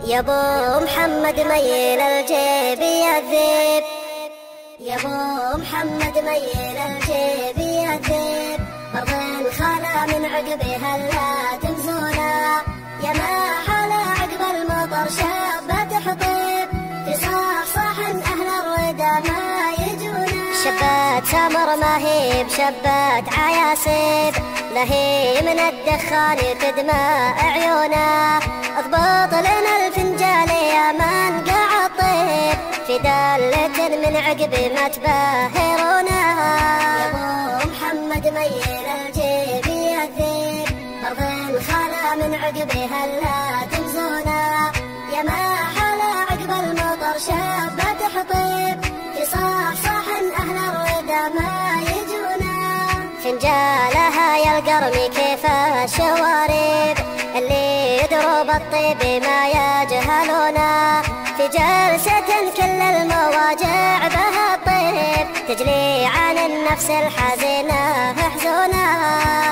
يا ابو محمد ميل الجيب يذيب، يا ابو محمد ميل الجيب يذيب، برض خلا من عقبها لا تمزونا، يا ما حلا عقب المطر شابت حطيب، تصحصح اهل الردى ما يجونا، شبات سمر ما هي بشبات عياسيب، لهي من الدخان تدمى عيونا، اضبط لنا الفنجال يا من قاع الطيب، في دالة من عقب ما تباهرونا، يا ابو محمد ميل الجيب يذيب، برض خلا من عقبها لا تمزونا، يا ما حلا عقب المطر شابت حطيب، تصحصح اهل الردى ما يجونا، فنجالها يا القرمي كيف الشوارب، اللي يدرب الطيب ما يجهلونا، في جلسة كل المواجع بها الطيب، تجلي عن النفس الحزينة حزونا،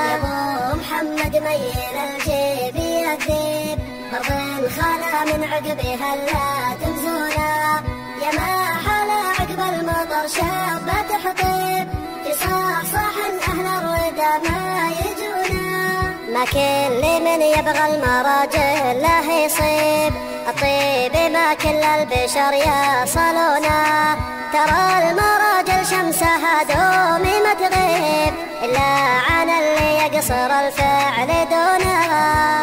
يا ابو محمد ميل الجيب يذيب، برض خلا من عقبها لا تمزونا، يا ما حلا عقب المطر شابت حطيب، تصحصح اهل الردى ما يجونا، ما كل من يبغى المراجل له يصيب، الطيب ما كل البشر يصلونا، ترى المراجل شمسها دومي ما تغيب، إلا عن اللي يقصر الفعل دونه،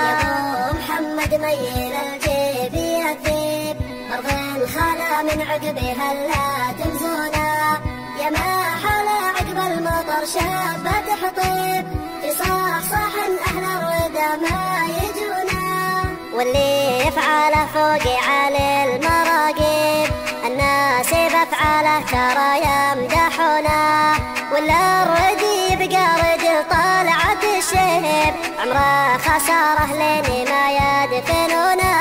يا ابو محمد ميل الجيب يذيب، برض خلا من عقبها لا تمزونا، يا ما حلا عقب المطر شابت حطيب، تصحصح اهل الردى ما يجونا، واللي يفعله فوق على المراقب، الناس بافعاله ترى يمدحونا، ولا الردي يبقى رد طالعة الشهب، عمره خساره لين ما يدفنونا،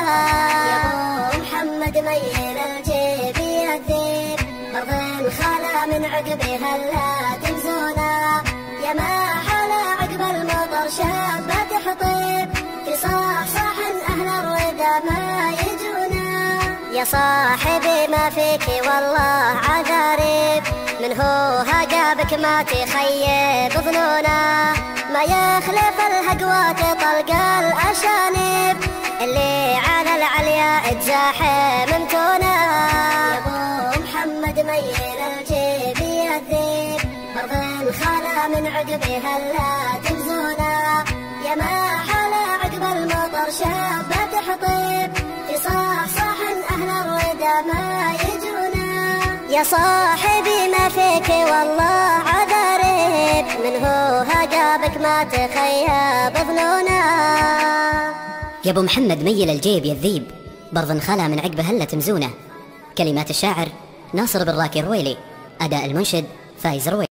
يا ابو محمد ميل الجيب يذيب، برض خلا من عقبها لا تمزونا، يا ما حلا عقب المطر شابت حطيب، تصحصح اهل الردى ما يجونا، يا صاحبي ما فيك والله عذاريب، من هو هقابك ما تخيب ظنونا، ما يخلف الهقوات طلق الاشانب، اللي على العليا تزاحم متونا، يا ابو محمد ميل الجيب يذيب، برض خلا من عقبها لا تمزونا، يا ما حلا عقب المطر شابت حطيب، تصحصح اهل الردى ما يجونا، يا صاحبي ما فيك والله عذاريب، من هو هقابك ما تخيب ظنونا، يا ابو محمد ميل الجيب يذيب، برض خلا من عقبه هلا تمزونه، كلمات الشاعر ناصر بن راكي الرويلي، أداء المنشد فايز رويلي.